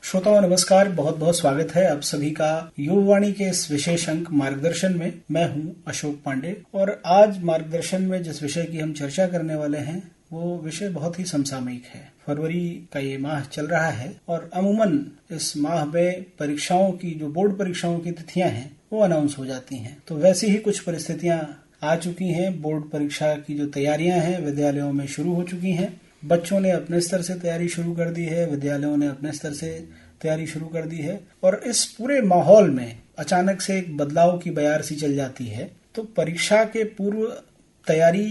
श्रोताओं नमस्कार, बहुत बहुत स्वागत है आप सभी का युववाणी के इस विशेष अंक मार्गदर्शन में। मैं हूं अशोक पांडे और आज मार्गदर्शन में जिस विषय की हम चर्चा करने वाले हैं वो विषय बहुत ही समसामयिक है। फरवरी का ये माह चल रहा है और अमूमन इस माह में परीक्षाओं की जो बोर्ड परीक्षाओं की तिथियां हैं वो अनाउंस हो जाती हैं। तो वैसी ही कुछ परिस्थितियां आ चुकी हैं। बोर्ड परीक्षा की जो तैयारियां हैं विद्यालयों में शुरू हो चुकी हैं। बच्चों ने अपने स्तर से तैयारी शुरू कर दी है, विद्यालयों ने अपने स्तर से तैयारी शुरू कर दी है और इस पूरे माहौल में अचानक से एक बदलाव की बयार सी चल जाती है। तो परीक्षा के पूर्व तैयारी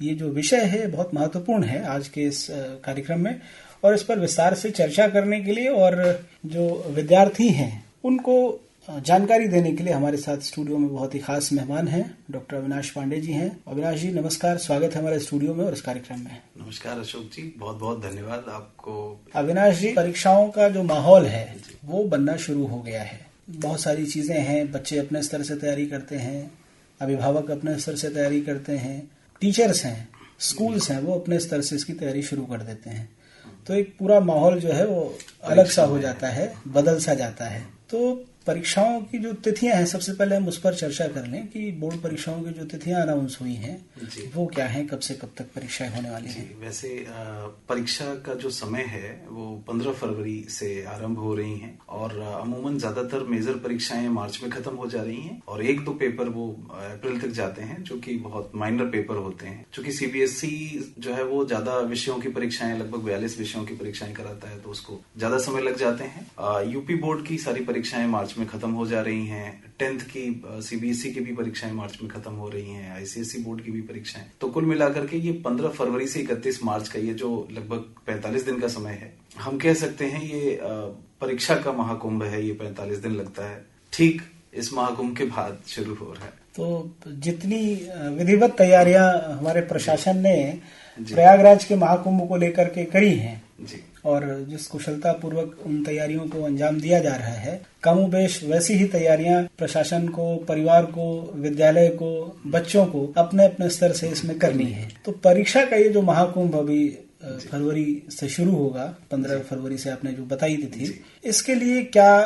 ये जो विषय है बहुत महत्वपूर्ण है आज के इस कार्यक्रम में, और इस पर विस्तार से चर्चा करने के लिए और जो विद्यार्थी हैं उनको जानकारी देने के लिए हमारे साथ स्टूडियो में बहुत ही खास मेहमान हैं। डॉक्टर अविनाश पांडे जी हैं। अविनाश जी नमस्कार, स्वागत है हमारे स्टूडियो में और इस कार्यक्रम में। नमस्कार अशोक जी, बहुत बहुत धन्यवाद आपको। अविनाश जी, परीक्षाओं का जो माहौल है वो बनना शुरू हो गया है। बहुत सारी चीजें हैं, बच्चे अपने स्तर से तैयारी करते हैं, अभिभावक अपने स्तर से तैयारी करते हैं, टीचर्स हैं, स्कूल्स हैं, वो अपने स्तर से इसकी तैयारी शुरू कर देते हैं। तो एक पूरा माहौल जो है वो अलग सा हो जाता है, बदल सा जाता है। तो परीक्षाओं की जो तिथियां हैं, सबसे पहले हम उस पर चर्चा कर लें कि बोर्ड परीक्षाओं की जो तिथियां अनाउंस हुई हैं वो क्या हैं, कब से कब तक परीक्षाएं होने वाली हैं? वैसे परीक्षा का जो समय है वो 15 फरवरी से आरंभ हो रही हैं और अमूमन ज्यादातर मेजर परीक्षाएं मार्च में खत्म हो जा रही हैं और एक दो पेपर वो अप्रैल तक जाते हैं जो कि बहुत माइनर पेपर होते हैं। चूंकि सीबीएसई जो है वो ज्यादा विषयों की परीक्षाएं, लगभग 42 विषयों की परीक्षाएं कराता है, तो उसको ज्यादा समय लग जाते हैं। यूपी बोर्ड की सारी परीक्षाएं मार्च में खत्म हो जा रही हैं। 10th की सीबीएसई की भी परीक्षाएं मार्च में खत्म हो रही हैं, आईसीएसई बोर्ड की भी परीक्षाएं। तो कुल मिलाकर के ये 15 फरवरी से 31 मार्च का ये जो लगभग 45 दिन का समय है, हम कह सकते हैं ये परीक्षा का महाकुंभ है। ये 45 दिन लगता है, ठीक इस महाकुंभ के बाद शुरू हो रहा है। तो जितनी विधिवत तैयारियां हमारे प्रशासन ने प्रयागराज के महाकुंभ को लेकर के करी हैं जी, और जिस कुशलता पूर्वक उन तैयारियों को अंजाम दिया जा रहा है, कमोबेश वैसी ही तैयारियां प्रशासन को, परिवार को, विद्यालय को, बच्चों को अपने अपने स्तर से इसमें करनी है। तो परीक्षा का ये जो महाकुंभ अभी फरवरी से शुरू होगा, 15 फरवरी से आपने जो बताई थी, इसके लिए क्या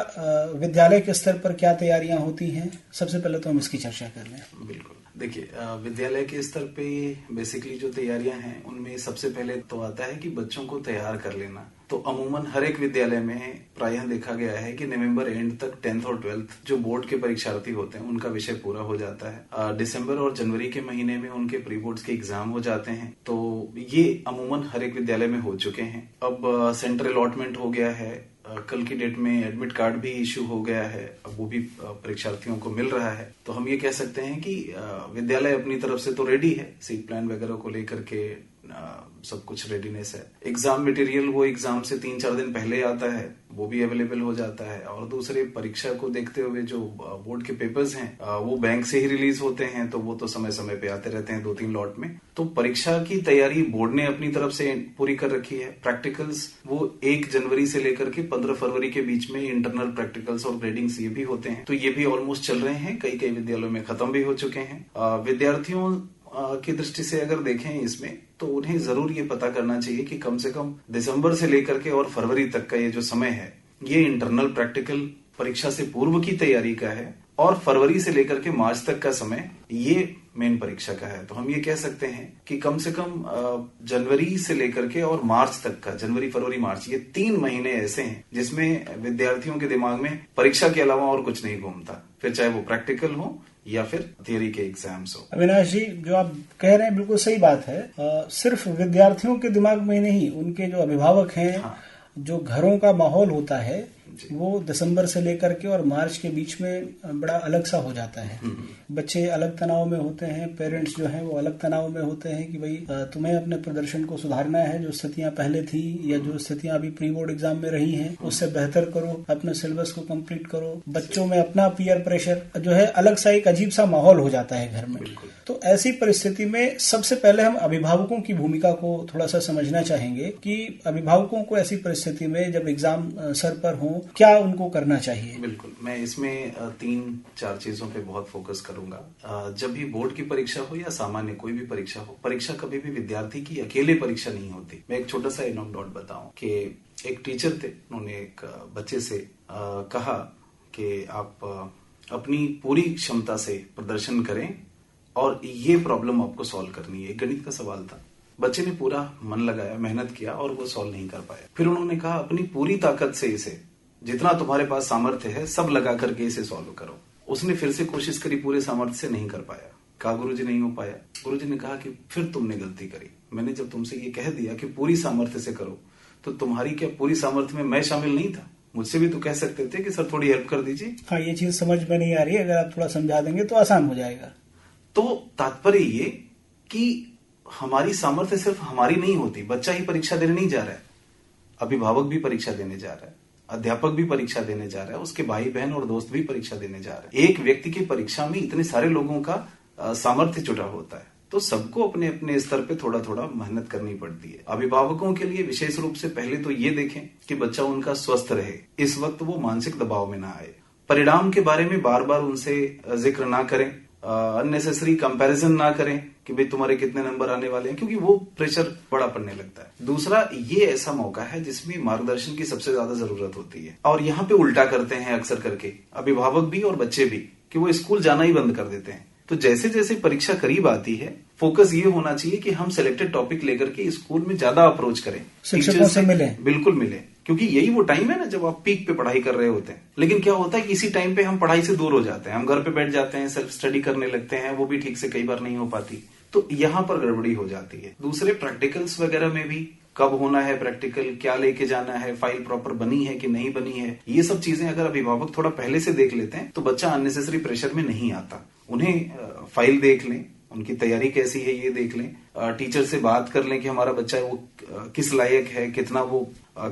विद्यालय के स्तर पर क्या तैयारियां होती हैं? सबसे पहले तो हम इसकी चर्चा कर लें। बिल्कुल, देखिए विद्यालय के स्तर पे बेसिकली जो तैयारियां हैं उनमें सबसे पहले तो आता है कि बच्चों को तैयार कर लेना। तो अमूमन हर एक विद्यालय में प्रायः देखा गया है कि नवंबर एंड तक 10th और 12th जो बोर्ड के परीक्षार्थी होते हैं उनका विषय पूरा हो जाता है। दिसंबर और जनवरी के महीने में उनके प्री बोर्ड्स के एग्जाम हो जाते हैं। तो ये अमूमन हर एक विद्यालय में हो चुके हैं। अब सेंटर अलॉटमेंट हो गया है, कल की डेट में एडमिट कार्ड भी इश्यू हो गया है, अब वो भी परीक्षार्थियों को मिल रहा है। तो हम ये कह सकते हैं कि विद्यालय अपनी तरफ से तो रेडी है, सीट प्लान वगैरह को लेकर के सब कुछ रेडीनेस है। एग्जाम मटेरियल वो एग्जाम से 3-4 दिन पहले आता है, वो भी अवेलेबल हो जाता है। और दूसरे परीक्षा को देखते हुए जो बोर्ड के पेपर्स हैं वो बैंक से ही रिलीज होते हैं, तो वो तो समय समय पे आते रहते हैं 2-3 लॉट में। तो परीक्षा की तैयारी बोर्ड ने अपनी तरफ से पूरी कर रखी है। प्रैक्टिकल्स वो 1 जनवरी से लेकर के 15 फरवरी के बीच में इंटरनल प्रैक्टिकल्स और ग्रेडिंग्स ये भी होते हैं, तो ये भी ऑलमोस्ट चल रहे हैं। कई कई विद्यालयों में खत्म भी हो चुके हैं। विद्यार्थियों की दृष्टि से अगर देखें इसमें, तो उन्हें जरूर ये पता करना चाहिए कि कम से कम दिसंबर से लेकर के और फरवरी तक का ये जो समय है ये इंटरनल प्रैक्टिकल परीक्षा से पूर्व की तैयारी का है और फरवरी से लेकर के मार्च तक का समय ये मेन परीक्षा का है। तो हम ये कह सकते हैं कि कम से कम जनवरी से लेकर के और मार्च तक का, जनवरी फरवरी मार्च, ये 3 महीने ऐसे हैं जिसमें विद्यार्थियों के दिमाग में परीक्षा के अलावा और कुछ नहीं घूमता, फिर चाहे वो प्रैक्टिकल हो या फिर थियरी के एग्जाम्स हो। अविनाश जी, जो आप कह रहे हैं बिल्कुल सही बात है। सिर्फ विद्यार्थियों के दिमाग में नहीं, उनके जो अभिभावक हैं, जो घरों का माहौल होता है वो दिसंबर से लेकर के और मार्च के बीच में बड़ा अलग सा हो जाता है। बच्चे अलग तनाव में होते हैं, पेरेंट्स जो हैं वो अलग तनाव में होते हैं कि भाई तुम्हें अपने प्रदर्शन को सुधारना है, जो स्थितियां पहले थी या जो स्थितियां अभी प्री बोर्ड एग्जाम में रही हैं उससे बेहतर करो, अपने सिलेबस को कंप्लीट करो। बच्चों में अपना पीयर प्रेशर जो है अलग सा एक अजीब सा माहौल हो जाता है घर में। तो ऐसी परिस्थिति में सबसे पहले हम अभिभावकों की भूमिका को थोड़ा सा समझना चाहेंगे कि अभिभावकों को ऐसी परिस्थिति में जब एग्जाम सर पर हो क्या उनको करना चाहिए? बिल्कुल, मैं इसमें 3-4 चीजों पे बहुत फोकस करूंगा। जब भी बोर्ड की परीक्षा हो या सामान्य कोई भी परीक्षा हो, परीक्षा कभी भी विद्यार्थी की अकेले परीक्षा नहीं होती। मैं एक छोटा सा एनोक्डोट बताऊं कि एक टीचर थे, उन्होंने एक बच्चे से कहा कि आप अपनी पूरी क्षमता से प्रदर्शन करें और ये प्रॉब्लम आपको सॉल्व करनी है। गणित का सवाल था, बच्चे ने पूरा मन लगाया, मेहनत किया और वो सॉल्व नहीं कर पाया। फिर उन्होंने कहा अपनी पूरी ताकत से इसे, जितना तुम्हारे पास सामर्थ्य है, सब लगा करके इसे सॉल्व करो। उसने फिर से कोशिश करी, पूरे सामर्थ्य से नहीं कर पाया। कहा गुरुजी नहीं हो पाया। गुरुजी ने कहा कि फिर तुमने गलती करी। मैंने जब तुमसे ये कह दिया कि पूरी सामर्थ्य से करो, तो तुम्हारी क्या पूरी सामर्थ्य में मैं शामिल नहीं था? मुझसे भी तो कह सकते थे कि सर थोड़ी हेल्प कर दीजिए। हाँ, ये चीज समझ में नहीं आ रही है, अगर आप थोड़ा समझा देंगे तो आसान हो जाएगा। तो तात्पर्य ये कि हमारी सामर्थ्य सिर्फ हमारी नहीं होती। बच्चा ही परीक्षा देने नहीं जा रहा है, अभिभावक भी परीक्षा देने जा रहा है, अध्यापक भी परीक्षा देने जा रहा है, उसके भाई बहन और दोस्त भी परीक्षा देने जा रहे हैं। एक व्यक्ति की परीक्षा में इतने सारे लोगों का सामर्थ्य जुटा होता है, तो सबको अपने अपने स्तर पे थोड़ा थोड़ा मेहनत करनी पड़ती है। अभिभावकों के लिए विशेष रूप से पहले तो ये देखें कि बच्चा उनका स्वस्थ रहे, इस वक्त वो मानसिक दबाव में ना आए। परिणाम के बारे में बार बार उनसे जिक्र ना करें, अननेसेसरी कंपैरिजन ना करें कि भाई तुम्हारे कितने नंबर आने वाले हैं, क्योंकि वो प्रेशर बड़ा पड़ने लगता है। दूसरा, ये ऐसा मौका है जिसमें मार्गदर्शन की सबसे ज्यादा जरूरत होती है, और यहाँ पे उल्टा करते हैं अक्सर करके अभिभावक भी और बच्चे भी, कि वो स्कूल जाना ही बंद कर देते हैं। तो जैसे जैसे परीक्षा करीब आती है, फोकस ये होना चाहिए कि हम सिलेक्टेड टॉपिक लेकर के स्कूल में ज्यादा अप्रोच करें, शिक्षकों से मिले, बिल्कुल मिले, क्योंकि यही वो टाइम है ना जब आप पीक पे पढ़ाई कर रहे होते हैं। लेकिन क्या होता है कि इसी टाइम पे हम पढ़ाई से दूर हो जाते हैं, हम घर पे बैठ जाते हैं, सेल्फ स्टडी करने लगते हैं, वो भी ठीक से कई बार नहीं हो पाती, तो यहाँ पर गड़बड़ी हो जाती है। दूसरे, प्रैक्टिकल्स वगैरह में भी कब होना है प्रैक्टिकल, क्या लेके जाना है, फाइल प्रॉपर बनी है कि नहीं बनी है, ये सब चीजें अगर अभिभावक थोड़ा पहले से देख लेते हैं तो बच्चा अननेसेसरी प्रेशर में नहीं आता। उन्हें फाइल देख लें, उनकी तैयारी कैसी है ये देख लें, टीचर से बात कर लें कि हमारा बच्चा वो किस लायक है, कितना वो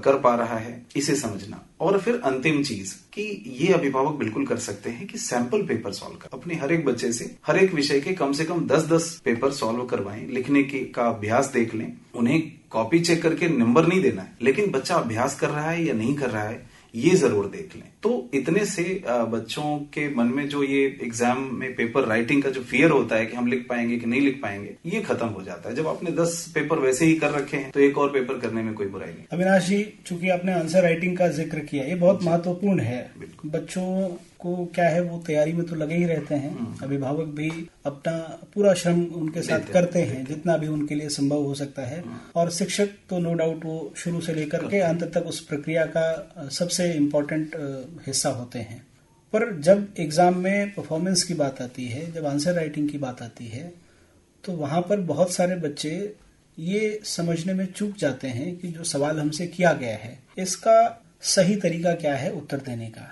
कर पा रहा है, इसे समझना। और फिर अंतिम चीज कि ये अभिभावक बिल्कुल कर सकते हैं कि सैंपल पेपर सॉल्व कर अपने हर एक बच्चे से हर एक विषय के कम से कम 10-10 पेपर सॉल्व करवाएं, लिखने का अभ्यास देख लें। उन्हें कॉपी चेक करके नंबर नहीं देना है, लेकिन बच्चा अभ्यास कर रहा है या नहीं कर रहा है ये जरूर देख लें। तो इतने से बच्चों के मन में जो ये एग्जाम में पेपर राइटिंग का जो फियर होता है कि हम लिख पाएंगे कि नहीं लिख पाएंगे, ये खत्म हो जाता है। जब आपने 10 पेपर वैसे ही कर रखे हैं तो एक और पेपर करने में कोई बुराई नहीं। अविनाश जी, चूंकि आपने आंसर राइटिंग का जिक्र किया, ये बहुत महत्वपूर्ण है। बच्चों को क्या है, वो तैयारी में तो लगे ही रहते हैं, अभिभावक भी अपना पूरा श्रम उनके साथ करते हैं जितना भी उनके लिए संभव हो सकता है, और शिक्षक तो नो डाउट वो शुरू से लेकर के अंत तक उस प्रक्रिया का सबसे इम्पोर्टेंट हिस्सा होते हैं। पर जब एग्जाम में परफॉर्मेंस की बात आती है, जब आंसर राइटिंग की बात आती है, तो वहां पर बहुत सारे बच्चे ये समझने में चूक जाते हैं कि जो सवाल हमसे किया गया है इसका सही तरीका क्या है उत्तर देने का।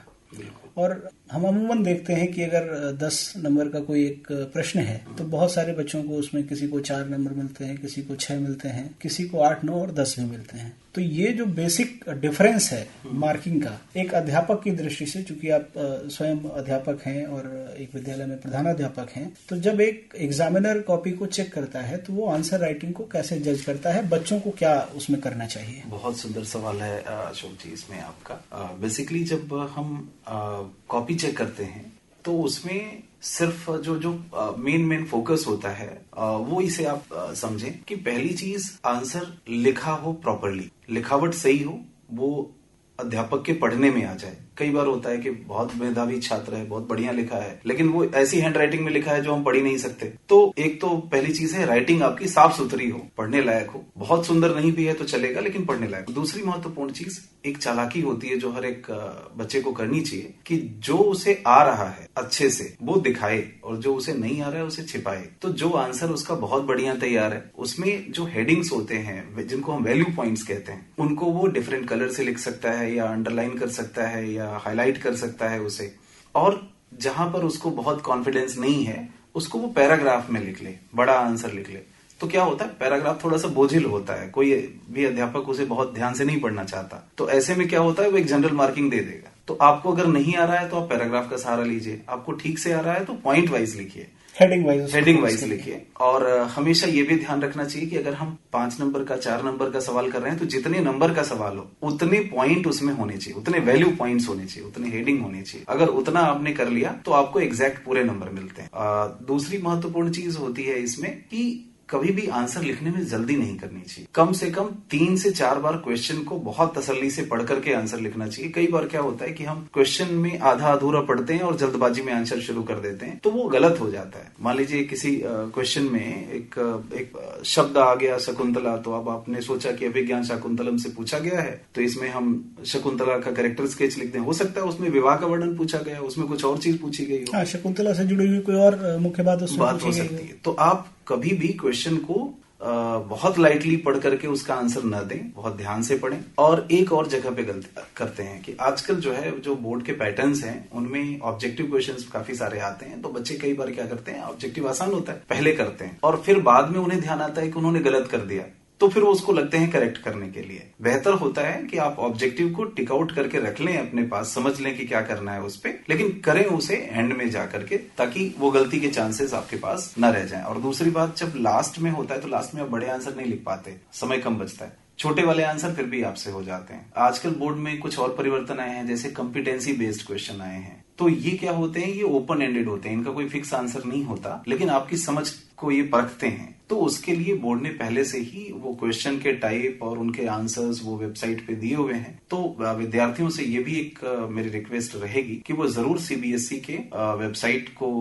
और हम अमूमन देखते हैं कि अगर 10 नंबर का कोई एक प्रश्न है तो बहुत सारे बच्चों को उसमें किसी को 4 नंबर मिलते हैं, किसी को 6 मिलते हैं, किसी को 8, 9 और 10 भी मिलते हैं। तो ये जो बेसिक डिफरेंस है मार्किंग का, एक अध्यापक की दृष्टि से, चूंकि आप स्वयं अध्यापक हैं और एक विद्यालय में प्रधानाध्यापक हैं, तो जब एक एग्जामिनर कॉपी को चेक करता है तो वो आंसर राइटिंग को कैसे जज करता है, बच्चों को क्या उसमें करना चाहिए? बहुत सुंदर सवाल है अशोक जी इसमें आपका। बेसिकली जब हम कॉपी चेक करते हैं तो उसमें सिर्फ जो मेन फोकस होता है वो इसे आप समझें कि पहली चीज आंसर लिखा हो प्रॉपरली, लिखावट सही हो, वो अध्यापक के पढ़ने में आ जाए। कई बार होता है कि बहुत मेधावी छात्र है, बहुत बढ़िया लिखा है, लेकिन वो ऐसी हैंड राइटिंग में लिखा है जो हम पढ़ ही नहीं सकते। तो एक तो पहली चीज है राइटिंग आपकी साफ सुथरी हो, पढ़ने लायक हो। बहुत सुंदर नहीं भी है तो चलेगा, लेकिन पढ़ने लायक। दूसरी महत्वपूर्ण चीज एक चालाकी होती है जो हर एक बच्चे को करनी चाहिए कि जो उसे आ रहा है अच्छे से वो दिखाए और जो उसे नहीं आ रहा है उसे छिपाए। तो जो आंसर उसका बहुत बढ़िया तैयार है उसमें जो हेडिंग्स होते हैं जिनको हम वैल्यू पॉइंट्स कहते हैं, उनको वो डिफरेंट कलर से लिख सकता है या अंडरलाइन कर सकता है या हाईलाइट कर सकता है उसे। और जहां पर उसको बहुत कॉन्फिडेंस नहीं है उसको वो पैराग्राफ में लिख ले, बड़ा आंसर लिख ले। तो क्या होता है, पैराग्राफ थोड़ा सा बोझिल होता है, कोई भी अध्यापक उसे बहुत ध्यान से नहीं पढ़ना चाहता। तो ऐसे में क्या होता है, वो एक जनरल मार्किंग दे देगा। तो आपको अगर नहीं आ रहा है तो आप पैराग्राफ का सहारा लीजिए, आपको ठीक से आ रहा है तो पॉइंट वाइज लिखिए। हेडिंग वाइज लिखिए। और हमेशा ये भी ध्यान रखना चाहिए कि अगर हम 5 नंबर का 4 नंबर का सवाल कर रहे हैं तो जितने नंबर का सवाल हो उतने पॉइंट उसमें होने चाहिए, उतने वैल्यू पॉइंट्स होने चाहिए, उतनी हेडिंग होनी चाहिए। अगर उतना आपने कर लिया तो आपको एग्जैक्ट पूरे नंबर मिलते हैं। दूसरी महत्वपूर्ण चीज होती है इसमें कि कभी भी आंसर लिखने में जल्दी नहीं करनी चाहिए। कम से कम 3 से 4 बार क्वेश्चन को बहुत तसल्ली से पढ़ करके आंसर लिखना चाहिए। कई बार क्या होता है कि हम क्वेश्चन में आधा अधूरा पढ़ते हैं और जल्दबाजी में आंसर शुरू कर देते हैं, तो वो गलत हो जाता है। मान लीजिए किसी क्वेश्चन में एक शब्द आ गया शकुंतला, तो अब आपने सोचा कि अभिज्ञान शाकुंतलम से पूछा गया है तो इसमें हम शकुंतला का कैरेक्टर स्केच लिख दें। हो सकता है उसमें विवाह का वर्णन पूछा गया, उसमें कुछ और चीज पूछी गई हो, शकुंतला से जुड़ी हुई कोई और मुख्य बात हो सकती है। तो आप कभी भी क्वेश्चन को बहुत लाइटली पढ़ करके उसका आंसर न दें, बहुत ध्यान से पढ़ें। और एक और जगह पे गलती करते हैं कि आजकल जो बोर्ड के पैटर्न्स हैं उनमें ऑब्जेक्टिव क्वेश्चंस काफी सारे आते हैं, तो बच्चे कई बार क्या करते हैं, ऑब्जेक्टिव आसान होता है पहले करते हैं और फिर बाद में उन्हें ध्यान आता है कि उन्होंने गलत कर दिया, तो फिर वो उसको लगते हैं करेक्ट करने के लिए। बेहतर होता है कि आप ऑब्जेक्टिव को टिक आउट करके रख लें अपने पास, समझ लें कि क्या करना है उस पे, लेकिन करें उसे एंड में जा करके, ताकि वो गलती के चांसेस आपके पास न रह जाएं। और दूसरी बात, जब लास्ट में होता है तो लास्ट में आप बड़े आंसर नहीं लिख पाते, समय कम बचता है, छोटे वाले आंसर फिर भी आपसे हो जाते हैं। आजकल बोर्ड में कुछ और परिवर्तन आए हैं, जैसे कॉम्पिटेंसी बेस्ड क्वेश्चन आए हैं। तो ये क्या होते हैं, ये ओपन एंडेड होते हैं, इनका कोई फिक्स आंसर नहीं होता, लेकिन आपकी समझ को ये परखते हैं। तो उसके लिए बोर्ड ने पहले से ही वो क्वेश्चन के टाइप और उनके आंसर्स वो वेबसाइट पे दिए हुए हैं। तो विद्यार्थियों से ये भी एक मेरी रिक्वेस्ट रहेगी कि वो जरूर सीबीएसई के वेबसाइट को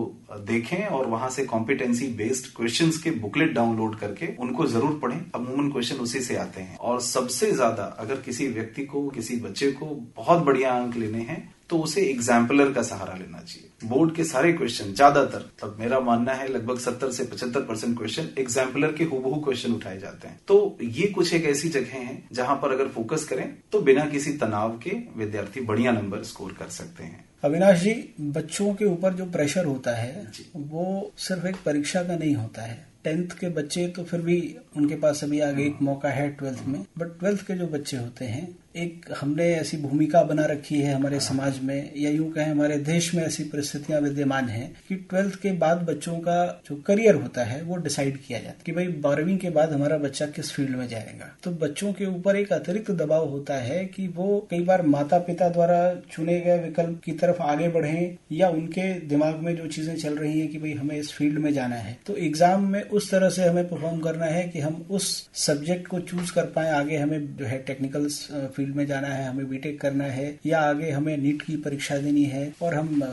देखें और वहां से कॉम्पिटेंसी बेस्ड क्वेश्चंस के बुकलेट डाउनलोड करके उनको जरूर पढ़ें। अमूमन क्वेश्चन उसी से आते हैं। और सबसे ज्यादा अगर किसी व्यक्ति को, किसी बच्चे को बहुत बढ़िया अंक लेने हैं तो उसे एग्जाम्पलर का सहारा लेना चाहिए। बोर्ड के सारे क्वेश्चन ज्यादातर, तब मेरा मानना है लगभग 70 से 75% क्वेश्चन एग्जाम्पलर के हूबहू क्वेश्चन उठाए जाते हैं। तो ये कुछ एक ऐसी जगह हैं जहां पर अगर फोकस करें तो बिना किसी तनाव के विद्यार्थी बढ़िया नंबर स्कोर कर सकते हैं। अविनाश जी, बच्चों के ऊपर जो प्रेशर होता है वो सिर्फ एक परीक्षा का नहीं होता है। 10th के बच्चे तो फिर भी उनके पास अभी आगे एक मौका है 12th में, बट 12th के जो बच्चे होते हैं, एक हमने ऐसी भूमिका बना रखी है हमारे समाज में, या यूं कहें हमारे देश में ऐसी परिस्थितियां विद्यमान हैं कि 12th के बाद बच्चों का जो करियर होता है वो डिसाइड किया जाता है कि भाई 12वीं के बाद हमारा बच्चा किस फील्ड में जाएगा। तो बच्चों के ऊपर एक अतिरिक्त दबाव होता है कि वो कई बार माता पिता द्वारा चुने गए विकल्प की तरफ आगे बढ़ें, या उनके दिमाग में जो चीजें चल रही है कि भाई हमें इस फील्ड में जाना है, तो एग्जाम में उस तरह से हमें परफॉर्म करना है कि हम उस सब्जेक्ट को चूज कर पाए। आगे हमें जो है टेक्निकल फील्ड में जाना है, हमें बीटेक करना है, या आगे हमें नीट की परीक्षा देनी है और हम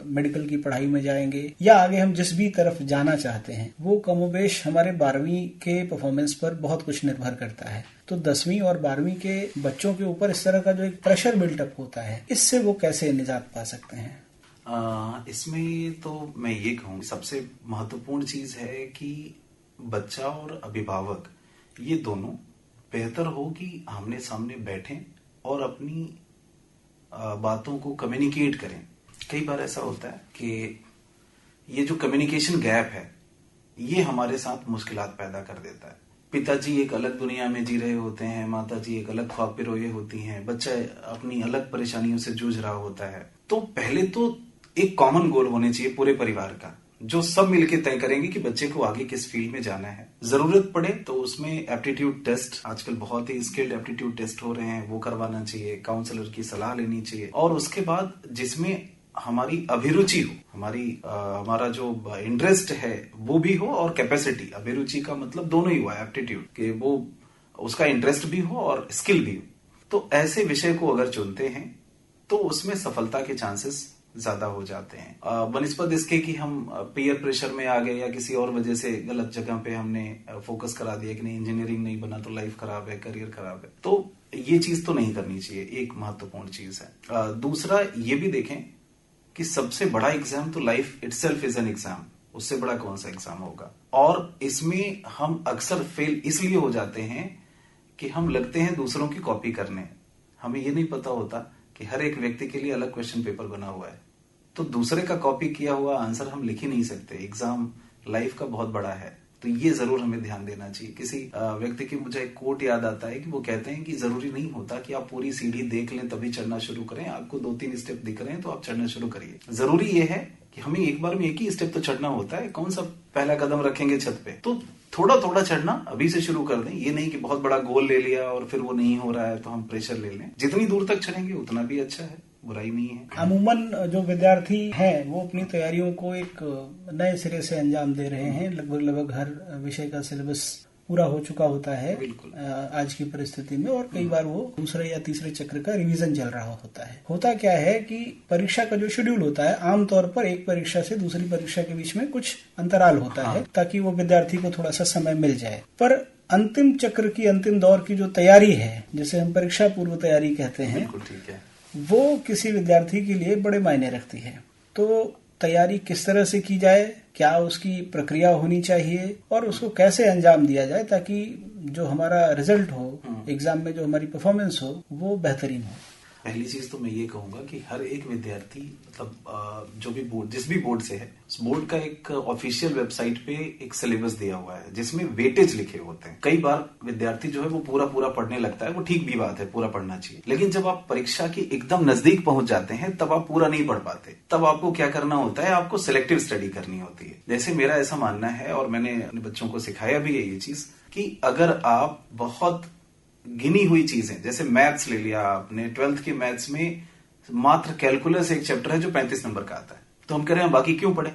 मेडिकल की पढ़ाई में जाएंगे, या आगे हम जिस भी तरफ जाना चाहते हैं, वो कमोबेश हमारे 12वीं के परफॉर्मेंस पर बहुत कुछ निर्भर करता है। तो 10वीं और 12वीं के बच्चों के ऊपर इस तरह का जो एक प्रेशर बिल्टअप होता है, इससे वो कैसे निजात पा सकते हैं? इसमें तो मैं ये कहूँ, सबसे महत्वपूर्ण चीज है कि बच्चा और अभिभावक ये दोनों बेहतर हो कि आमने सामने बैठें और अपनी बातों को कम्युनिकेट करें। कई बार ऐसा होता है कि ये जो कम्युनिकेशन गैप है ये हमारे साथ मुश्किलात पैदा कर देता है। पिताजी एक अलग दुनिया में जी रहे होते हैं, माताजी एक अलग ख्वाब पिरोए होती हैं, बच्चा अपनी अलग परेशानियों से जूझ रहा होता है। तो पहले तो एक कॉमन गोल होने चाहिए पूरे परिवार का, जो सब मिलकर तय करेंगे कि बच्चे को आगे किस फील्ड में जाना है। जरूरत पड़े तो उसमें एप्टीट्यूड टेस्ट, आजकल बहुत ही स्किल्ड एप्टीट्यूड टेस्ट हो रहे हैं, वो करवाना चाहिए, काउंसलर की सलाह लेनी चाहिए। और उसके बाद जिसमें हमारी अभिरुचि हो, हमारा जो इंटरेस्ट है वो भी हो, और कैपेसिटी, अभिरुचि का मतलब दोनों ही हुआ, एप्टीट्यूड कि वो उसका इंटरेस्ट भी हो और स्किल भी हो। तो ऐसे विषय को अगर चुनते हैं तो उसमें सफलता के चांसेस ज्यादा हो जाते हैं। बनिस्बत इसके कि हम पीयर प्रेशर में आ गए या किसी और वजह से गलत जगह पे हमने फोकस करा दिया कि नहीं इंजीनियरिंग नहीं बना तो लाइफ खराब है, करियर खराब है, तो ये चीज तो नहीं करनी चाहिए। एक महत्वपूर्ण चीज है। दूसरा ये भी देखें कि सबसे बड़ा एग्जाम तो life itself is an exam, उससे बड़ा कौन सा एग्जाम होगा। और इसमें हम अक्सर फेल इसलिए हो जाते हैं कि हम लगते हैं दूसरों की कॉपी करने। हमें ये नहीं पता होता कि हर एक व्यक्ति के लिए अलग क्वेश्चन पेपर बना हुआ है, तो दूसरे का कॉपी किया हुआ आंसर हम लिख ही नहीं सकते। एग्जाम लाइफ का बहुत बड़ा है, तो ये जरूर हमें ध्यान देना चाहिए। किसी व्यक्ति की मुझे एक कोट याद आता है कि वो कहते हैं कि जरूरी नहीं होता कि आप पूरी सीढ़ी देख लें तभी चढ़ना शुरू करें, आपको 2-3 स्टेप दिख रहे हैं तो आप चढ़ना शुरू करिए। जरूरी ये है कि हमें एक बार में एक ही स्टेप तो चढ़ना होता है, कौन सा पहला कदम रखेंगे छत पे, तो थोड़ा थोड़ा चढ़ना अभी से शुरू कर दें। ये नहीं कि बहुत बड़ा गोल ले लिया और फिर वो नहीं हो रहा है तो हम प्रेशर ले लें। जितनी दूर तक चढ़ेंगे उतना भी अच्छा है, बुराई नहीं है। अमूमन जो विद्यार्थी हैं वो अपनी तैयारियों को एक नए सिरे से अंजाम दे रहे हैं। लगभग हर विषय का सिलेबस पूरा हो चुका होता है आज की परिस्थिति में, और कई बार वो दूसरे या तीसरे चक्र का रिवीजन चल रहा होता है। होता क्या है कि परीक्षा का जो शेड्यूल होता है, आमतौर पर एक परीक्षा से दूसरी परीक्षा के बीच में कुछ अंतराल होता है ताकि वो विद्यार्थी को थोड़ा सा समय मिल जाए। पर अंतिम चक्र की, अंतिम दौर की जो तैयारी है, जिसे हम परीक्षा पूर्व तैयारी कहते हैं, ठीक है, वो किसी विद्यार्थी के लिए बड़े मायने रखती है। तो तैयारी किस तरह से की जाए, क्या उसकी प्रक्रिया होनी चाहिए और उसको कैसे अंजाम दिया जाए ताकि जो हमारा रिजल्ट हो, एग्जाम में जो हमारी परफॉर्मेंस हो, वो बेहतरीन हो। पहली चीज तो मैं ये कहूंगा कि हर एक विद्यार्थी मतलब जो भी बोर्ड, जिस भी बोर्ड से है, उस बोर्ड का एक ऑफिशियल वेबसाइट पे एक सिलेबस दिया हुआ है जिसमें वेटेज लिखे होते हैं। कई बार विद्यार्थी जो है वो पूरा पढ़ने लगता है, वो ठीक भी बात है, पूरा पढ़ना चाहिए, लेकिन जब आप परीक्षा के एकदम नजदीक पहुंच जाते हैं तब आप पूरा नहीं पढ़ पाते। तब आपको क्या करना होता है, आपको सिलेक्टिव स्टडी करनी होती है। जैसे मेरा ऐसा मानना है और मैंने अपने बच्चों को सिखाया भी है ये चीज कि अगर आप बहुत गिनी हुई चीजें, जैसे मैथ्स ले लिया आपने, 12th की मैथ्स में मात्र कैलकुलस एक चैप्टर है जो 35 नंबर का आता है, तो हम कह रहे हैं बाकी क्यों पढ़े,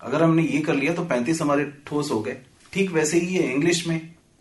अगर हमने ये कर लिया तो 35 हमारे ठोस हो गए। ठीक वैसे ही है इंग्लिश में,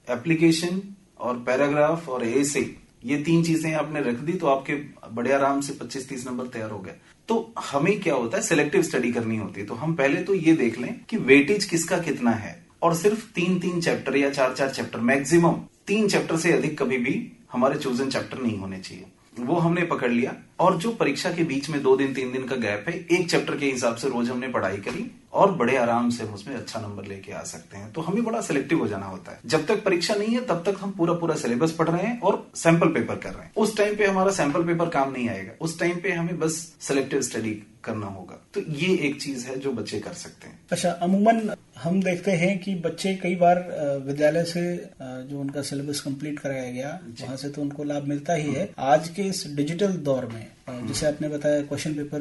एप्लीकेशन और पैराग्राफ और एसे, ये 3 चीजें आपने रख दी तो आपके बड़े आराम से 25-30 नंबर तैयार हो गए। तो हमें क्या होता है, सिलेक्टिव स्टडी करनी होती है। तो हम पहले तो ये देख लें कि वेटेज किसका कितना है, और सिर्फ 3-3 चैप्टर या 4-4 चैप्टर, मैक्सिमम 3 चैप्टर से अधिक कभी भी हमारे चूजन चैप्टर नहीं होने चाहिए। वो हमने पकड़ लिया, और जो परीक्षा के बीच में 2 दिन 3 दिन का गैप है, एक चैप्टर के हिसाब से रोज हमने पढ़ाई करी और बड़े आराम से उसमें अच्छा नंबर लेके आ सकते हैं। तो हमें बड़ा सिलेक्टिव हो जाना होता है। जब तक परीक्षा नहीं है तब तक हम पूरा सिलेबस पढ़ रहे हैं और सैंपल पेपर कर रहे हैं। उस टाइम पे हमारा सैंपल पेपर काम नहीं आएगा, उस टाइम पे हमें बस सिलेक्टिव स्टडी करना होगा। तो ये एक चीज है जो बच्चे कर सकते हैं। अच्छा, अमूमन हम देखते हैं कि बच्चे कई बार विद्यालय से जो उनका सिलेबस कंप्लीट कराया गया वहां से तो उनको लाभ मिलता ही है। आज के इस डिजिटल दौर में जैसे आपने बताया, क्वेश्चन पेपर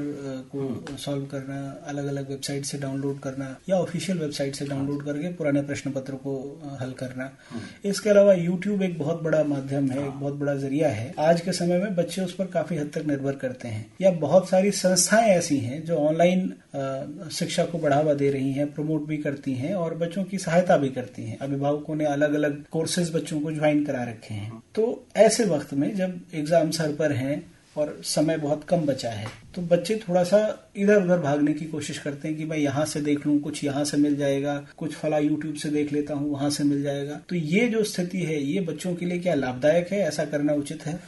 को सॉल्व करना, अलग अलग वेबसाइट से डाउनलोड करना या ऑफिशियल वेबसाइट से डाउनलोड करके पुराने प्रश्न पत्र को हल करना, इसके अलावा यूट्यूब एक बहुत बड़ा माध्यम है, एक बहुत बड़ा जरिया है। आज के समय में बच्चे उस पर काफी हद तक निर्भर करते हैं, या बहुत सारी संस्थाएं ऐसी हैं जो ऑनलाइन शिक्षा को बढ़ावा दे रही हैं, प्रमोट भी करती हैं और बच्चों की सहायता भी करती हैं। अभिभावकों ने अलग अलग कोर्सेज बच्चों को ज्वाइन करा रखे हैं। तो ऐसे वक्त में जब एग्जाम सर पर हैं और समय बहुत कम बचा है, तो बच्चे थोड़ा सा इधर उधर भागने की कोशिश करते हैं कि मैं यहाँ से देख लूं, कुछ यहाँ से मिल जाएगा, कुछ फला यूट्यूब से देख लेता हूँ, वहां से मिल जाएगा। तो ये जो स्थिति है, ये बच्चों के लिए क्या लाभदायक है, ऐसा करना उचित है?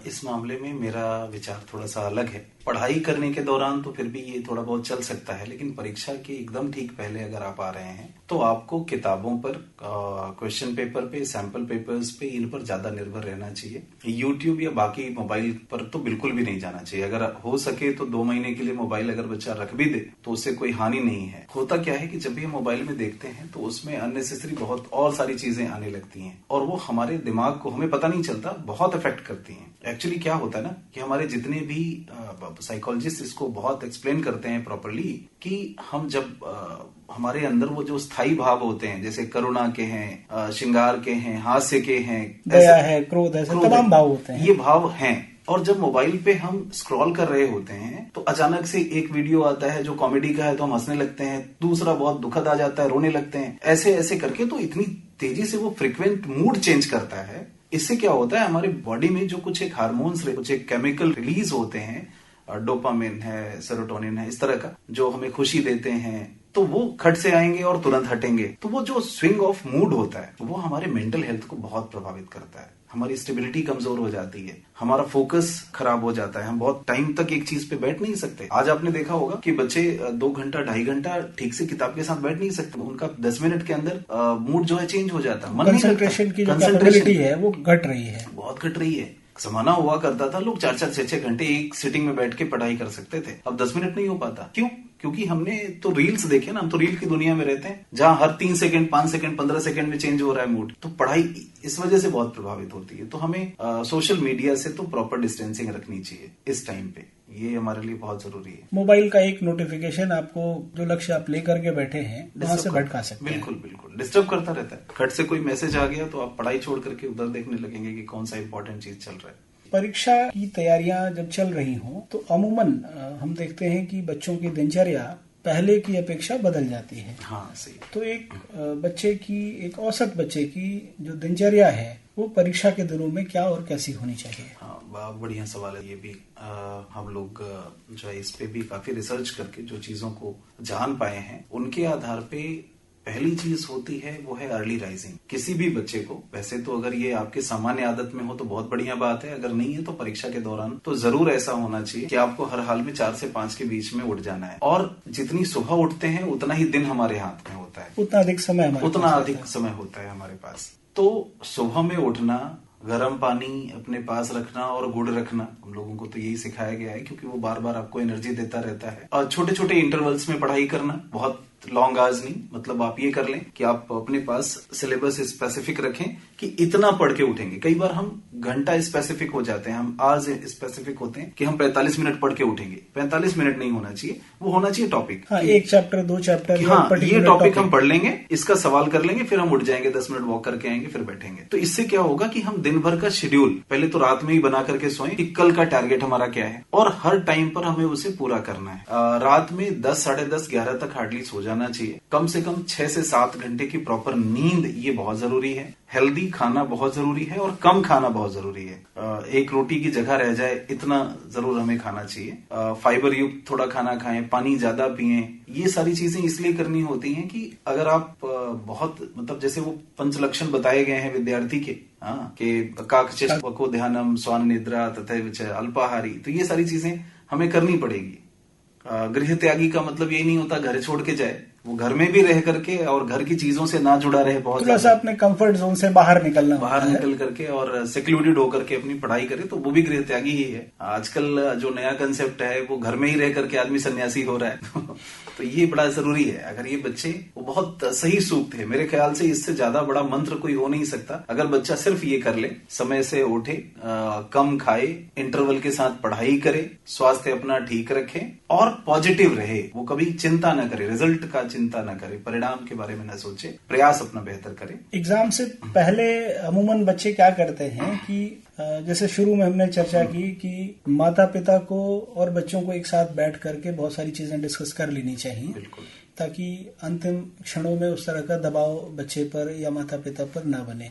इस मामले में मेरा विचार थोड़ा सा अलग है। पढ़ाई करने के दौरान तो फिर भी ये थोड़ा बहुत चल सकता है, लेकिन परीक्षा के एकदम ठीक पहले अगर आप आ रहे हैं तो आपको किताबों पर, क्वेश्चन पेपर पे, सैंपल पेपर्स पे, इन पर ज्यादा निर्भर रहना चाहिए। यूट्यूब या बाकी मोबाइल पर तो बिल्कुल भी नहीं जाना चाहिए। अगर हो सके तो 2 महीने के लिए मोबाइल अगर बच्चा रख भी दे तो उससे कोई हानि नहीं है। होता क्या है कि जब भी हम मोबाइल में देखते हैं तो उसमें अननेसेसरी बहुत और सारी चीजें आने लगती हैं और वो हमारे दिमाग को, हमें पता नहीं चलता, बहुत इफेक्ट करती हैं। एक्चुअली क्या होता है ना कि हमारे जितने भी साइकोलॉजिस्ट इसको बहुत एक्सप्लेन करते हैं प्रॉपरली कि हम जब हमारे अंदर वो जो स्थायी भाव होते हैं, जैसे करुणा के हैं, श्रृंगार के हैं, हास्य के हैं, दया है, क्रोध है, तमाम भाव होते हैं, ये भाव हैं। और जब मोबाइल पे हम स्क्रॉल कर रहे होते हैं तो अचानक से एक वीडियो आता है जो कॉमेडी का है तो हम हंसने लगते हैं, दूसरा बहुत दुखद आ जाता है, रोने लगते हैं, ऐसे ऐसे करके। तो इतनी तेजी से वो फ्रीक्वेंट मूड चेंज करता है। इससे क्या होता है, हमारे बॉडी में जो कुछ एक हार्मोन्स, कुछ एक केमिकल रिलीज होते हैं, डोपामिन है, सेरोटोनिन है, इस तरह का, जो हमें खुशी देते हैं, तो वो खट से आएंगे और तुरंत हटेंगे। तो वो जो स्विंग ऑफ मूड होता है वो हमारे मेंटल हेल्थ को बहुत प्रभावित करता है। हमारी स्टेबिलिटी कमजोर हो जाती है, हमारा फोकस खराब हो जाता है, हम बहुत टाइम तक एक चीज पे बैठ नहीं सकते। आज आपने देखा होगा कि बच्चे 2 घंटा 2.5 घंटा ठीक से किताब के साथ बैठ नहीं सकते। उनका 10 मिनट के अंदर मूड जो है चेंज हो जाता है। कंसंट्रेशन की जो कैपेबिलिटी है वो घट रही है, बहुत घट रही है। जमाना हुआ करता था लोग 4-4, 6-6 घंटे एक सिटिंग में बैठ के पढ़ाई कर सकते थे, अब 10 मिनट नहीं हो पाता। क्यों? क्योंकि हमने तो रील्स देखे ना, हम तो रील की दुनिया में रहते हैं जहां हर 3 सेकंड 5 सेकंड 15 सेकंड में चेंज हो रहा है मूड। तो पढ़ाई इस वजह से बहुत प्रभावित होती है। तो हमें सोशल मीडिया से तो प्रॉपर डिस्टेंसिंग रखनी चाहिए इस टाइम पे, ये हमारे लिए बहुत जरूरी है। मोबाइल का एक नोटिफिकेशन आपको जो लक्ष्य आप लेकर के बैठे हैं वहां से भटका सकते हैं। बिल्कुल बिल्कुल डिस्टर्ब करता रहता है। खट से कोई मैसेज आ गया तो आप पढ़ाई छोड़ करके उधर देखने लगेंगे कि कौन सा इंपॉर्टेंट चीज चल रहा है। परीक्षा की तैयारियां जब चल रही हों तो अमूमन हम देखते हैं कि बच्चों की दिनचर्या पहले की अपेक्षा बदल जाती है। हाँ सही। तो एक औसत बच्चे की जो दिनचर्या है वो परीक्षा के दिनों में क्या और कैसी होनी चाहिए? हाँ बहुत बढ़िया सवाल है ये भी। हम लोग जो है इस पे भी काफी रिसर्च करके जो चीजों को जान पाए हैं उनके आधार पे पहली चीज होती है वो है अर्ली राइजिंग। किसी भी बच्चे को, वैसे तो अगर ये आपके सामान्य आदत में हो तो बहुत बढ़िया बात है, अगर नहीं है तो परीक्षा के दौरान तो जरूर ऐसा होना चाहिए कि आपको हर हाल में 4 से 5 के बीच में उठ जाना है। और जितनी सुबह उठते हैं उतना ही दिन हमारे हाथ में होता है, उतना अधिक समय होता है हमारे पास। तो सुबह में उठना, गर्म पानी अपने पास रखना और गुड़ रखना, हम लोगों को तो यही सिखाया गया है क्योंकि वो बार बार आपको एनर्जी देता रहता है। और छोटे छोटे इंटरवल्स में पढ़ाई करना, बहुत लॉन्ग आवर्स नहीं, मतलब आप ये कर लें कि आप अपने पास सिलेबस स्पेसिफिक रखें कि इतना पढ़ के उठेंगे। कई बार हम घंटा स्पेसिफिक हो जाते हैं, हम आवर्स स्पेसिफिक होते हैं कि हम 45 मिनट पढ़ के उठेंगे। 45 मिनट नहीं होना चाहिए, वो होना चाहिए टॉपिक। हाँ, एक चैप्टर 2 चैप्टर, हाँ, ये टॉपिक हम पढ़ लेंगे, इसका सवाल कर लेंगे, फिर हम उठ जाएंगे, 10 मिनट वॉक करके आएंगे, फिर बैठेंगे। तो इससे क्या होगा कि हम दिन भर का शेड्यूल पहले तो रात में ही बना करके सोएं कि कल का टारगेट हमारा क्या है और हर टाइम पर हमें उसे पूरा करना है। रात में 10, साढ़े 10, 11 तक हार्डली सो जाना चाहिए। कम से कम 6 से 7 घंटे की प्रॉपर नींद, ये बहुत जरूरी है। हेल्दी खाना बहुत जरूरी है और कम खाना बहुत जरूरी है। एक रोटी की जगह रह जाए इतना जरूर हमें खाना चाहिए। फाइबर युक्त थोड़ा खाना खाएं, पानी ज्यादा पिएं। ये सारी चीजें इसलिए करनी होती हैं कि अगर आप बहुत, मतलब जैसे वो 5 लक्षण बताए गए हैं विद्यार्थी के, कि काकचेष्टको ध्यानम स्वान निद्रा तथा अल्पाहारी, तो ये सारी चीजें हमें करनी पड़ेगी। गृह त्यागी का मतलब यही नहीं होता घर छोड़ के जाए, वो घर में भी रह करके और घर की चीजों से ना जुड़ा रहे, बहुत थोड़ा सा अपने कंफर्ट जोन से बाहर निकल करके और सेक्लूडेड होकर के अपनी पढ़ाई करे, तो वो भी गृह त्यागी ही है। आजकल जो नया कंसेप्ट है वो घर में ही रह करके आदमी सन्यासी हो रहा है तो ये बड़ा जरूरी है। अगर ये बच्चे, वो बहुत सही सूक्त है मेरे ख्याल से, इससे ज्यादा बड़ा मंत्र कोई हो नहीं सकता। अगर बच्चा सिर्फ ये कर ले, समय से उठे, कम खाए, इंटरवल के साथ पढ़ाई करे, स्वास्थ्य अपना ठीक रखे और पॉजिटिव रहे, वो कभी चिंता न करे, रिजल्ट का चिंता न करे, परिणाम के बारे में न सोचे, प्रयास अपना बेहतर करे। एग्जाम से पहले अमूमन बच्चे क्या करते हैं कि जैसे शुरू में हमने चर्चा की कि माता पिता को और बच्चों को एक साथ बैठ करके बहुत सारी चीजें डिस्कस कर लेनी चाहिए, बिल्कुल, ताकि अंतिम क्षणों में उस तरह का दबाव बच्चे पर या माता पिता पर ना बने।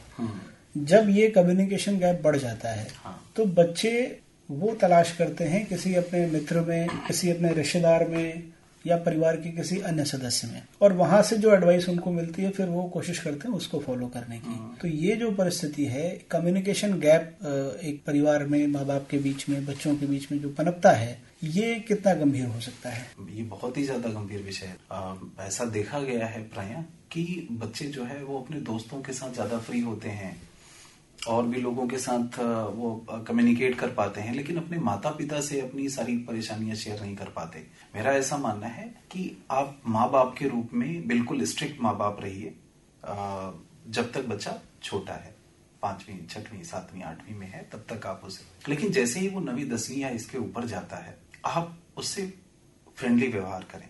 जब ये कम्युनिकेशन गैप बढ़ जाता है तो बच्चे वो तलाश करते हैं किसी अपने मित्र में, किसी अपने रिश्तेदार में या परिवार के किसी अन्य सदस्य में, और वहां से जो एडवाइस उनको मिलती है फिर वो कोशिश करते हैं उसको फॉलो करने की। तो ये जो परिस्थिति है, कम्युनिकेशन गैप एक परिवार में, माँ बाप के बीच में, बच्चों के बीच में जो पनपता है, ये कितना गंभीर हो सकता है? ये बहुत ही ज्यादा गंभीर विषय है। ऐसा देखा गया है प्रायः कि बच्चे जो है वो अपने दोस्तों के साथ ज्यादा फ्री होते हैं और भी लोगों के साथ वो कम्युनिकेट कर पाते हैं, लेकिन अपने माता पिता से अपनी सारी परेशानियां शेयर नहीं कर पाते। मेरा ऐसा मानना है कि आप माँ बाप के रूप में बिल्कुल स्ट्रिक्ट माँ बाप रहिए जब तक बच्चा छोटा है, 5वीं, 6वीं, 7वीं, 8वीं में है तब तक आप उसे, लेकिन जैसे ही वो 9वीं, 10वीं या इसके ऊपर जाता है आप उससे फ्रेंडली व्यवहार करें,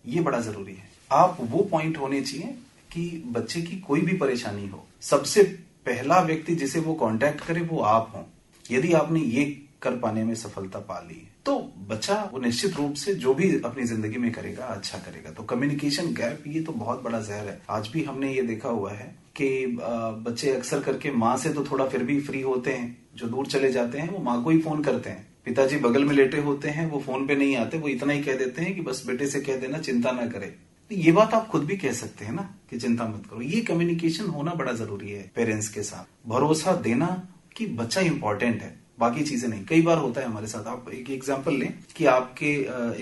ये बड़ा जरूरी है। आप वो पॉइंट होने चाहिए कि बच्चे की कोई भी परेशानी हो, सबसे पहला व्यक्ति जिसे वो कांटेक्ट करे वो आप हो। यदि आपने ये कर पाने में सफलता पा ली तो बच्चा वो निश्चित रूप से जो भी अपनी जिंदगी में करेगा अच्छा करेगा। तो कम्युनिकेशन गैप ये तो बहुत बड़ा जहर है। आज भी हमने ये देखा हुआ है कि बच्चे अक्सर करके माँ से तो थोड़ा फिर भी फ्री होते हैं, जो दूर चले जाते हैं वो माँ को ही फोन करते हैं। पिताजी बगल में लेटे होते हैं, वो फोन पे नहीं आते, वो इतना ही कह देते हैं कि बस बेटे से कह देना चिंता ना करे। ये बात आप खुद भी कह सकते हैं ना कि चिंता मत करो। ये कम्युनिकेशन होना बड़ा जरूरी है पेरेंट्स के साथ, भरोसा देना कि बच्चा इंपॉर्टेंट है, बाकी चीजें नहीं। कई बार होता है हमारे साथ, आप एक एग्जांपल लें कि आपके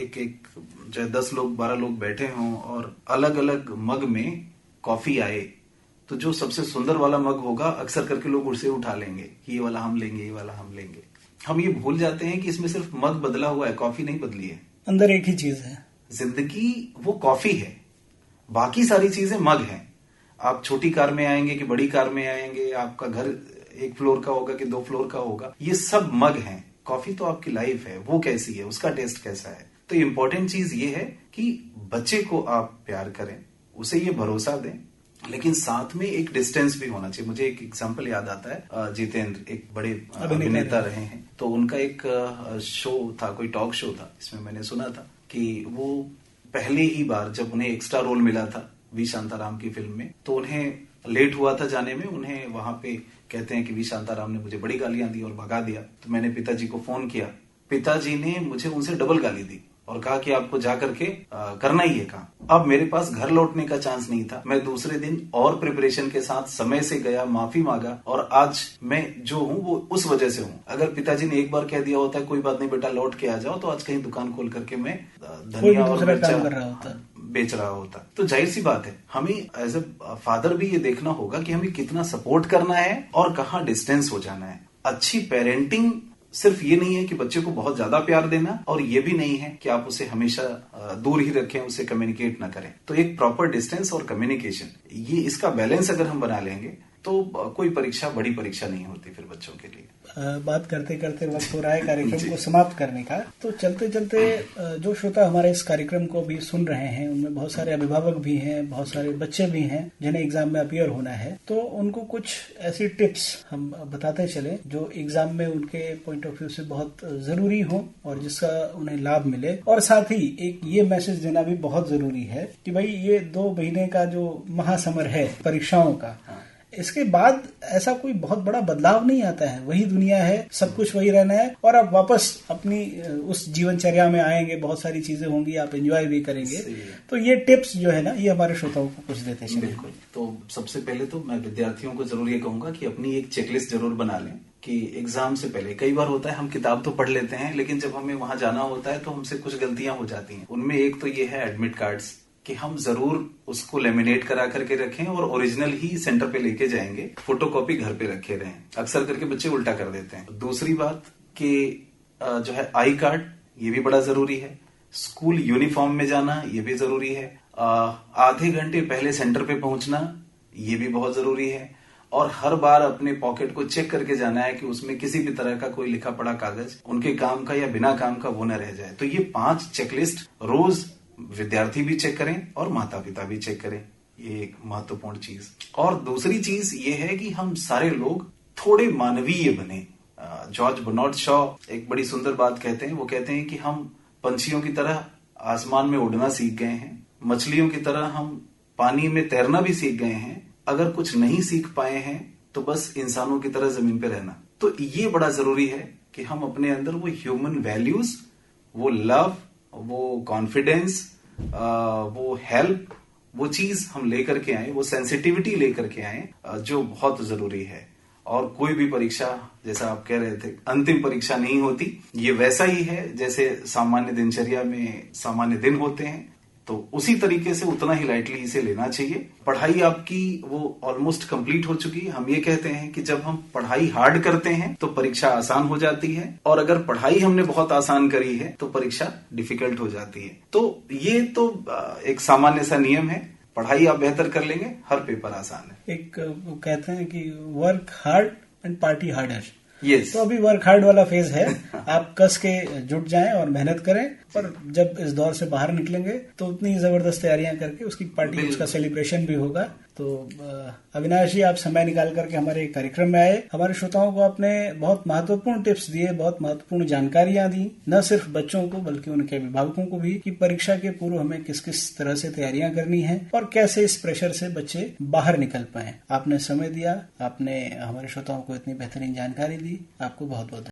एक जो 10 लोग 12 लोग बैठे हों और अलग अलग मग में कॉफी आए, तो जो सबसे सुंदर वाला मग होगा अक्सर करके लोग उसे उठा लेंगे कि ये वाला हम लेंगे, ये वाला हम लेंगे। हम ये भूल जाते हैं कि इसमें सिर्फ मग बदला हुआ है, कॉफी नहीं बदली है, अंदर एक ही चीज है। जिंदगी वो कॉफी है, बाकी सारी चीजें मग हैं। आप छोटी कार में आएंगे कि बड़ी कार में आएंगे, आपका घर 1 फ्लोर का होगा कि 2 फ्लोर का होगा, ये सब मग हैं। कॉफी तो आपकी लाइफ है, वो कैसी है, उसका टेस्ट कैसा है। तो इम्पोर्टेंट चीज ये है कि बच्चे को आप प्यार करें, उसे ये भरोसा दें, लेकिन साथ में एक डिस्टेंस भी होना चाहिए। मुझे एक एग्जांपल याद आता है, जितेंद्र एक बड़े अभिनेता रहे हैं, तो उनका एक शो था, कोई टॉक शो था, इसमें मैंने सुना था कि वो पहले ही बार जब उन्हें एक्स्ट्रा रोल मिला था वी शांताराम की फिल्म में, तो उन्हें लेट हुआ था जाने में। उन्हें वहां पे कहते हैं कि वी शांताराम ने मुझे बड़ी गालियां दी और भगा दिया। तो मैंने पिताजी को फोन किया, पिताजी ने मुझे उनसे डबल गाली दी और कहा कि आपको जा करके करना ही है काम। अब मेरे पास घर लौटने का चांस नहीं था। मैं दूसरे दिन और प्रिपरेशन के साथ समय से गया, माफी मांगा, और आज मैं जो हूँ वो उस वजह से हूँ। अगर पिताजी ने एक बार कह दिया होता कोई बात नहीं बेटा लौट के आ जाओ, तो आज कहीं दुकान खोल करके मैं धनिया और मिर्चा बेच रहा होता। तो जाहिर सी बात है, हमें एज ए फादर भी ये देखना होगा कि हमें कितना सपोर्ट करना है और कहाँ डिस्टेंस हो जाना है। अच्छी पेरेंटिंग सिर्फ ये नहीं है कि बच्चे को बहुत ज्यादा प्यार देना, और ये भी नहीं है कि आप उसे हमेशा दूर ही रखें, उसे कम्युनिकेट ना करें। तो एक प्रॉपर डिस्टेंस और कम्युनिकेशन, ये इसका बैलेंस अगर हम बना लेंगे तो कोई परीक्षा बड़ी परीक्षा नहीं होती फिर बच्चों के लिए। बात करते करते वक्त हो रहा है कार्यक्रम को समाप्त करने का। तो चलते चलते जो श्रोता हमारे इस कार्यक्रम को भी सुन रहे हैं, उनमें बहुत सारे अभिभावक भी हैं, बहुत सारे बच्चे भी हैं जिन्हें एग्जाम में अपीयर होना है। तो उनको कुछ ऐसी टिप्स हम बताते चले जो एग्जाम में उनके पॉइंट ऑफ व्यू से बहुत जरूरी हो और जिसका उन्हें लाभ मिले। और साथ ही एक ये मैसेज देना भी बहुत जरूरी है कि भाई ये 2 महीने का जो महासमर है परीक्षाओं का, इसके बाद ऐसा कोई बहुत बड़ा बदलाव नहीं आता है। वही दुनिया है, सब कुछ वही रहना है, और आप वापस अपनी उस जीवनचर्या में आएंगे, बहुत सारी चीजें होंगी, आप एंजॉय भी करेंगे। तो ये टिप्स जो है ना, ये हमारे श्रोताओं को कुछ देते हैं। बिल्कुल। तो सबसे पहले तो मैं विद्यार्थियों को जरूर ये कहूंगा कि अपनी एक चेकलिस्ट जरूर बना लें कि एग्जाम से पहले, कई बार होता है हम किताब तो पढ़ लेते हैं, लेकिन जब हमें वहां जाना होता है तो हमसे कुछ गलतियां हो जाती हैं। उनमें एक तो ये है एडमिट कार्ड्स, कि हम जरूर उसको लेमिनेट करा करके रखें और ओरिजिनल ही सेंटर पे लेके जाएंगे, फोटोकॉपी घर पे रखे रहें। अक्सर करके बच्चे उल्टा कर देते हैं। दूसरी बात कि जो है आई कार्ड, ये भी बड़ा जरूरी है। स्कूल यूनिफॉर्म में जाना, ये भी जरूरी है। आधे घंटे पहले सेंटर पे पहुंचना, ये भी बहुत जरूरी है। और हर बार अपने पॉकेट को चेक करके जाना है कि उसमें किसी भी तरह का कोई लिखा पड़ा कागज उनके काम का या बिना काम का वो न रह जाए। तो ये 5 चेकलिस्ट रोज विद्यार्थी भी चेक करें और माता पिता भी चेक करें, ये एक महत्वपूर्ण चीज। और दूसरी चीज ये है कि हम सारे लोग थोड़े मानवीय बने। जॉर्ज बर्नार्ड शॉ एक बड़ी सुंदर बात कहते हैं। वो कहते हैं कि हम पंछियों की तरह आसमान में उड़ना सीख गए हैं, मछलियों की तरह हम पानी में तैरना भी सीख गए हैं। अगर कुछ नहीं सीख पाए हैं तो बस इंसानों की तरह जमीन पे रहना। तो ये बड़ा जरूरी है कि हम अपने अंदर वो ह्यूमन वैल्यूज, वो लव, वो कॉन्फिडेंस, वो हेल्प, वो चीज हम लेकर के आए, वो सेंसिटिविटी लेकर के आए, जो बहुत जरूरी है। और कोई भी परीक्षा, जैसा आप कह रहे थे, अंतिम परीक्षा नहीं होती। ये वैसा ही है जैसे सामान्य दिनचर्या में सामान्य दिन होते हैं, तो उसी तरीके से उतना ही लाइटली इसे लेना चाहिए। पढ़ाई आपकी वो ऑलमोस्ट कंप्लीट हो चुकी है। हम ये कहते हैं कि जब हम पढ़ाई हार्ड करते हैं तो परीक्षा आसान हो जाती है, और अगर पढ़ाई हमने बहुत आसान करी है तो परीक्षा डिफिकल्ट हो जाती है। तो ये तो एक सामान्य सा नियम है। पढ़ाई आप बेहतर कर लेंगे, हर पेपर आसान है। एक वो कहते हैं कि work hard and party harder. Yes. तो अभी वर्क हार्ड वाला फेज है। आप कस के जुट जाएं और मेहनत करें, पर जब इस दौर से बाहर निकलेंगे तो उतनी जबरदस्त तैयारियां करके उसकी पार्टी, उसका सेलिब्रेशन भी होगा। तो अविनाश जी, आप समय निकाल करके हमारे कार्यक्रम में आए, हमारे श्रोताओं को आपने बहुत महत्वपूर्ण टिप्स दिए, बहुत महत्वपूर्ण जानकारियां दी, न सिर्फ बच्चों को बल्कि उनके अभिभावकों को भी, कि परीक्षा के पूर्व हमें किस किस तरह से तैयारियां करनी है और कैसे इस प्रेशर से बच्चे बाहर निकल पाए। आपने समय दिया, आपने हमारे श्रोताओं को इतनी बेहतरीन जानकारी दी, आपको बहुत बहुत